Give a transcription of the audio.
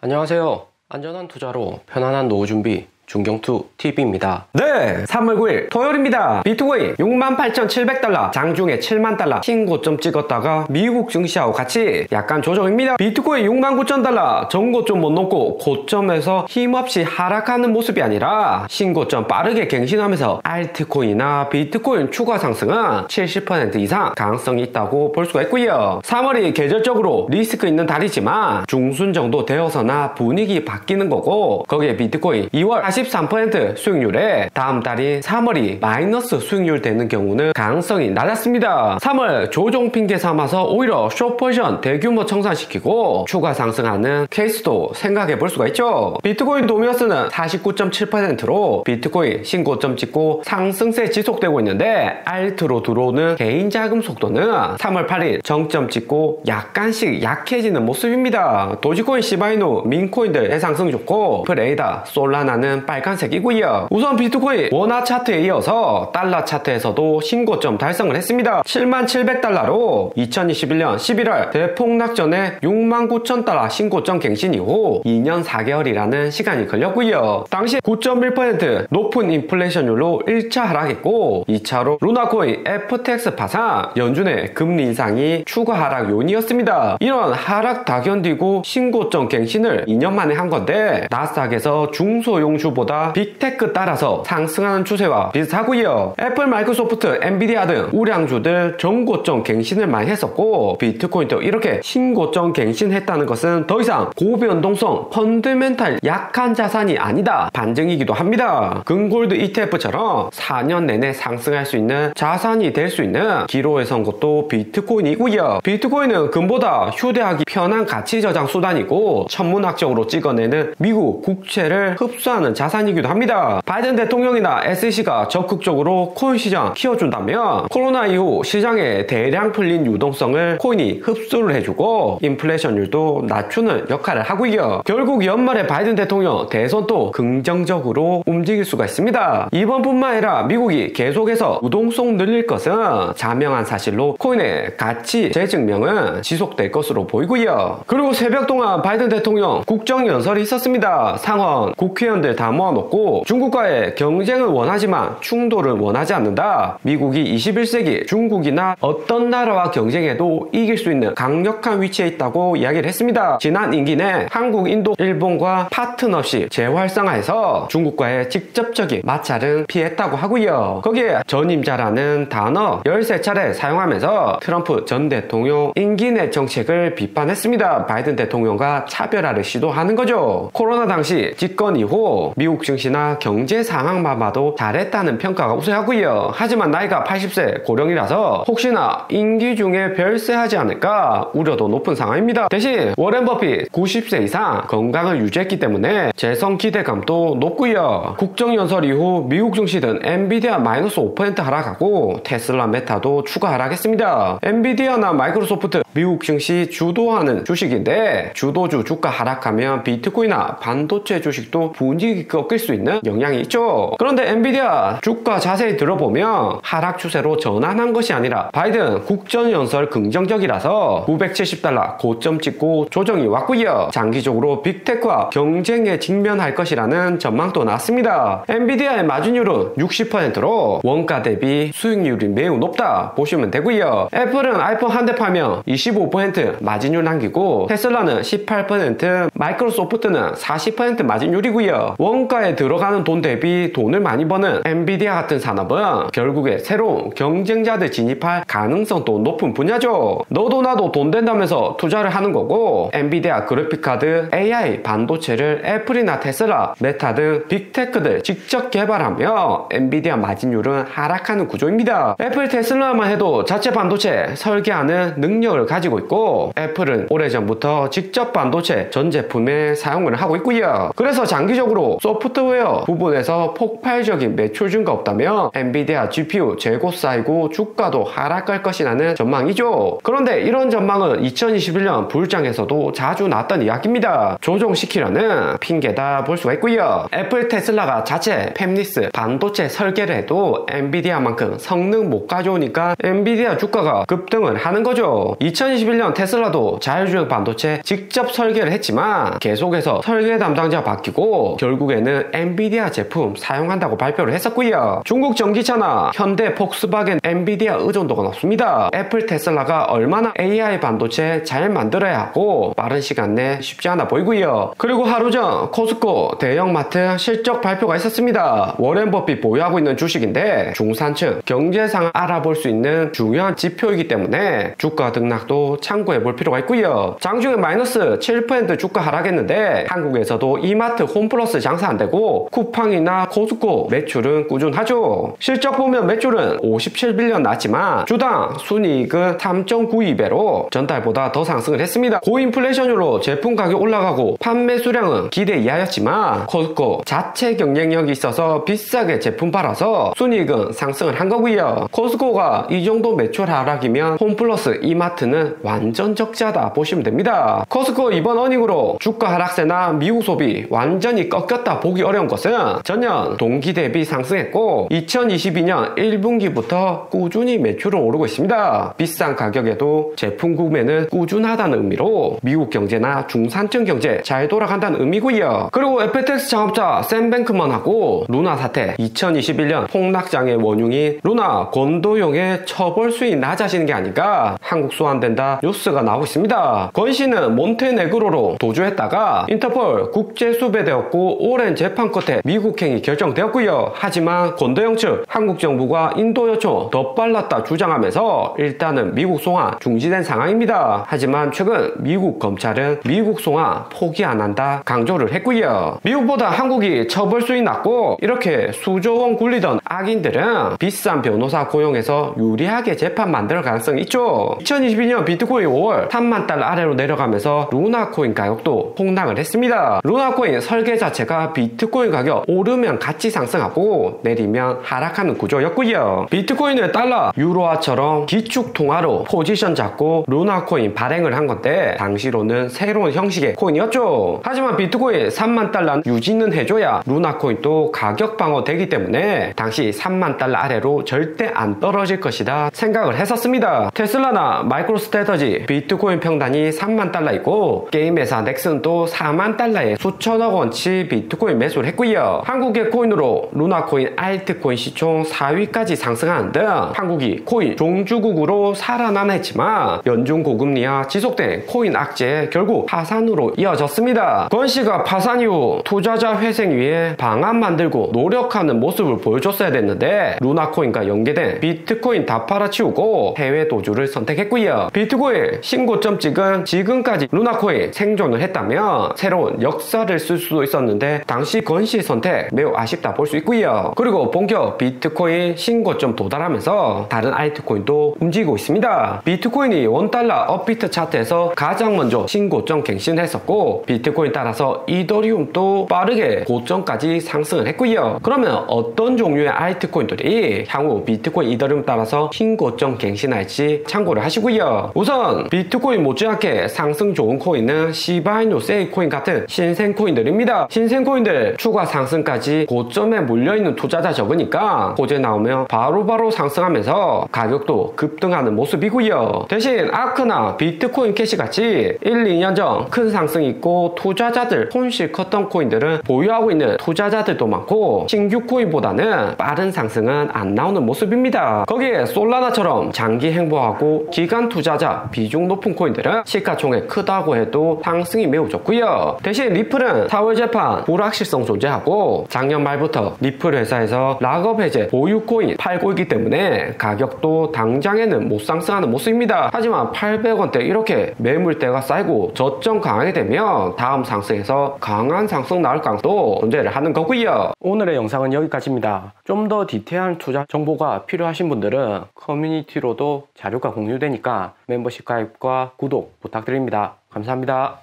안녕하세요. 안전한 투자로 편안한 노후 준비 중경투TV입니다. 네, 3월 9일 토요일입니다. 비트코인 68,700달러, 장중에 7만 달러 신고점 찍었다가 미국 증시하고 같이 약간 조정입니다. 비트코인 69,000달러 전고점 못 넘고 고점에서 힘없이 하락하는 모습이 아니라 신고점 빠르게 갱신하면서 알트코인이나 비트코인 추가 상승은 70% 이상 가능성이 있다고 볼 수가 있고요. 3월이 계절적으로 리스크 있는 달이지만 중순 정도 되어서나 분위기 바뀌는 거고, 거기에 비트코인 2월 43% 수익률에 다음 달인 3월이 마이너스 수익률 되는 경우는 가능성이 낮았습니다. 3월 조정 핑계 삼아서 오히려 숏포지션 대규모 청산시키고 추가 상승하는 케이스도 생각해 볼 수가 있죠. 비트코인 도미어스는 49.7%로 비트코인 신고점 찍고 상승세 지속되고 있는데, 알트로 들어오는 개인 자금 속도는 3월 8일 정점 찍고 약간씩 약해지는 모습입니다. 도지코인, 시바이누, 민코인들 해상승 좋고 프레이다, 솔라나는 빨간색이고요. 우선 비트코인 원화 차트에 이어서 달러 차트에서도 신고점 달성을 했습니다. 77,700달러로 2021년 11월 대폭락 전에 69,000달러 신고점 갱신 이후 2년 4개월이라는 시간이 걸렸고요. 당시 9.1% 높은 인플레이션율로 1차 하락했고, 2차로 루나코인 FTX 파산, 연준의 금리 인상이 추가 하락 요인이었습니다. 이런 하락 다 견디고 신고점 갱신을 2년 만에 한 건데, 나스닥에서 중소용주보다 빅테크 따라서 상승하는 추세와 비슷하고요. 애플, 마이크로소프트, 엔비디아 등 우량주들 전고점 갱신을 많이 했었고, 비트코인도 이렇게 신고점 갱신했다는 것은 더 이상 고변동성 펀드멘탈 약한 자산이 아니다 반증이기도 합니다. 금골드 ETF처럼 4년 내내 상승할 수 있는 자산이 될 수 있는 기로에 선 것도 비트코인이고요. 비트코인은 금보다 휴대하기 편한 가치 저장 수단이고, 천문학적으로 찍어내는 미국 국채를 흡수하는 자산이기도 합니다. 바이든 대통령이나 SEC가 적극적으로 코인 시장 키워준다면 코로나 이후 시장에 대량 풀린 유동성을 코인이 흡수를 해주고 인플레이션율도 낮추는 역할을 하고요. 결국 연말에 바이든 대통령 대선도 긍정적으로 움직일 수가 있습니다. 이번뿐만 아니라 미국이 계속해서 유동성 늘릴 것은 자명한 사실로 코인의 가치 재증명은 지속될 것으로 보이고요. 그리고 새벽 동안 바이든 대통령 국정연설이 있었습니다. 상원 국회의원들 다 모아놓고 중국과의 경쟁을 원하지만 충돌을 원하지 않는다. 미국이 21세기 중국이나 어떤 나라와 경쟁해도 이길 수 있는 강력한 위치에 있다고 이야기를 했습니다. 지난 임기 내 한국, 인도, 일본과 파트너십 재활성화해서 중국과의 직접적인 마찰은 피했다고 하고요. 거기에 전임자라는 단어 13차례 사용하면서 트럼프 전 대통령 임기 내 정책을 비판했습니다. 바이든 대통령과 차별화를 시도하는 거죠. 코로나 당시 집권 이후 미국 증시나 경제 상황만 봐도 잘했다는 평가가 우세하고요. 하지만 나이가 80세 고령이라서 혹시나 임기 중에 별세하지 않을까 우려도 높은 상황입니다. 대신 워렌 버핏 90세 이상 건강을 유지했기 때문에 재선 기대감도 높고요. 국정연설 이후 미국 증시든 엔비디아 마이너스 5% 하락하고 테슬라, 메타도 추가 하락했습니다. 엔비디아나 마이크로소프트 미국 증시 주도하는 주식인데, 주도주 주가 하락하면 비트코인이나 반도체 주식도 분위기 꺾일 수 있는 영향이 있죠. 그런데 엔비디아 주가 자세히 들어보면 하락 추세로 전환한 것이 아니라 바이든 국정연설 긍정적이라서 970달러 고점 찍고 조정이 왔고요. 장기적으로 빅테크와 경쟁에 직면할 것이라는 전망도 나왔습니다. 엔비디아의 마진율은 60%로 원가 대비 수익률이 매우 높다 보시면 되고요. 애플은 아이폰 한 대 팔면 25% 마진율 남기고, 테슬라는 18%, 마이크로소프트는 40% 마진율이고요. 원가에 들어가는 돈 대비 돈을 많이 버는 엔비디아 같은 산업은 결국에 새로운 경쟁자들 진입할 가능성도 높은 분야죠. 너도 나도 돈 된다면서 투자를 하는 거고, 엔비디아 그래픽카드, AI, 반도체를 애플이나 테슬라, 메타 등 빅테크들 직접 개발하며 엔비디아 마진율은 하락하는 구조입니다. 애플, 테슬라만 해도 자체 반도체 설계하는 능력을 가지고 있고, 애플은 오래전부터 직접 반도체 전 제품에 사용을 하고 있고요. 그래서 장기적으로 소프트웨어 부분에서 폭발적인 매출 증가 없다면 엔비디아 GPU 재고 쌓이고 주가도 하락할 것이라는 전망이죠. 그런데 이런 전망은 2021년 불장에서도 자주 나왔던 이야기입니다. 조정시키려는 핑계다 볼 수가 있고요. 애플 테슬라가 자체 팹리스 반도체 설계를 해도 엔비디아만큼 성능 못 가져오니까 엔비디아 주가가 급등을 하는 거죠. 2021년 테슬라도 자율주행 반도체 직접 설계를 했지만 계속해서 설계 담당자 바뀌고 결국에는 엔비디아 제품 사용한다고 발표를 했었고요. 중국 전기차나 현대, 폭스바겐, 엔비디아 의존도가 높습니다. 애플 테슬라가 얼마나 AI 반도체 잘 만들어야 하고 빠른 시간 내 쉽지 않아 보이고요. 그리고 하루 전 코스코 대형마트 실적 발표가 있었습니다. 워렌 버핏 보유하고 있는 주식인데 중산층 경제 상황 알아볼 수 있는 중요한 지표이기 때문에 주가 등락도 참고해 볼 필요가 있고요. 장중에 마이너스 7% 주가 하락했는데 한국에서도 이마트, 홈플러스 장사 안 되고 쿠팡이나 코스코 매출은 꾸준하죠. 실적 보면 매출은 57빌리언 났지만 주당 순이익은 3.92배로 전달보다 더 상승을 했습니다. 고인플레이션으로 제품 가격 올라가고 판매 수량은 기대 이하였지만 코스코 자체 경쟁력이 있어서 비싸게 제품 팔아서 순이익은 상승을 한 거고요. 코스코가 이 정도 매출 하락이면 홈플러스, 이마트는 완전 적자다 보시면 됩니다. 코스코 이번 어닝으로 주가 하락세나 미국 소비 완전히 꺾였다 보기 어려운 것은 전년 동기 대비 상승했고 2022년 1분기부터 꾸준히 매출은 오르고 있습니다. 비싼 가격에도 제품 구매는 꾸준하다는 의미로 미국 경제나 중산층 경제 잘 돌아간다는 의미고요. 그리고 FTX 창업자 샘 뱅크먼하고 루나 사태, 2021년 폭락장의 원흉인 루나 권도용의 처벌 수위 낮아지는 게 아닌가 한국 소환된다 뉴스가 나오고 있습니다. 권 씨는 몬테네그로로 도주했다가 인터폴 국제 수배되었고 오랜 재판 끝에 미국행이 결정되었고요. 하지만 권도영 측 한국 정부가 인도 요청 더 빨랐다 주장하면서 일단은 미국 송환 중지된 상황입니다. 하지만 최근 미국 검찰은 미국 송환 포기 안 한다 강조를 했고요. 미국보다 한국이 처벌 수위 낮고 이렇게 수조원 굴리던 악인들은 비싼 변호사 고용해서 유리하게 재판 만들 가능성이 있죠. 2022년 비트코인 5월 3만 달러 아래로 내려가면서 루나코인 가격도 폭락을 했습니다. 루나코인 설계 자체가 비트코인 가격 오르면 같이 상승하고 내리면 하락하는 구조였고요. 비트코인을 달러, 유로화처럼 기축통화로 포지션 잡고 루나코인 발행을 한 건데 당시로는 새로운 형식의 코인이었죠. 하지만 비트코인 3만 달러 유지는 해줘야 루나코인도 가격 방어 되기 때문에 당시 3만 달러 아래로 절대 안 떨어질 것이다 생각을 했었습니다. 테슬라나 마이크로스트래터지 비트코인 평단이 3만 달러 있고 게임 회사 넥슨도 4만 달러에 수천억 원치 비트코인 매수를 했고요. 한국의 코인으로 루나코인 알트코인 시총 4위까지 상승하는 등 한국이 코인 종주국으로 살아나나 했지만 연중 고금리와 지속된 코인 악재 결국 파산으로 이어졌습니다. 권 씨가 파산 이후 투자자 회생 위해 방안 만들고 노력하는 모습을 보여줬어야 됐는데 루나코인과 연계된 비트코인 다 팔아치우고 해외 도주를 선택했고요. 비트코인 신고점 찍은 지금까지 루나코인 생존을 했다면 새로운 역사를 쓸 수도 있었는데 당시 권 씨 선택 매우 아쉽다 볼 수 있고요. 그리고 본격 비트코인 신고점 도달하면서 다른 알트코인도 움직이고 있습니다. 비트코인이 원달러 업비트 차트에서 가장 먼저 신고점 갱신했었고 비트코인 따라서 이더리움도 빠르게 고점까지 상승을 했고요. 그러면 어떤 종류의 알트코인들이 향후 비트코인, 이더리움 따라서 신고점 갱신할지 참고를 하시고요. 우선 비트코인 못지않게 상승 좋은 코인은 시바이누 세이코인 같은 신생코인들입니다. 신생코인들 추가 상승까지 고점에 몰려있는 투자자 적으니까 호재 나오면 바로바로 상승하면서 가격도 급등하는 모습이고요. 대신 아크나 비트코인 캐시 같이 1, 2년 전 큰 상승이 있고 투자자들 손실 컸던 코인들은 보유하고 있는 투자자들도 많고 신규 코인보다는 빠른 상승은 안 나오는 모습입니다. 거기에 솔라나처럼 장기 행보하고 기간 투자자 비중 높은 코인들은 시가총액 크다고 해도 상승이 매우 좋고요. 대신 리플은 4월 재판 불확실성 존재하고 작년 말부터 리플 회사에서 락업 해제 보유 코인 팔고 있기 때문에 가격도 당장에는 못 상승하는 모습입니다. 하지만 800원대 이렇게 매물대가 쌓이고 저점 강하게 되면 다음 상승에서 강한 상승 나올 가능성도 존재를 하는 거고요. 오늘의 영상은 여기까지입니다. 좀 더 디테일한 투자 정보가 필요하신 분들은 커뮤니티로도 자료가 공유되니까 멤버십 가입과 구독 부탁드립니다. 감사합니다.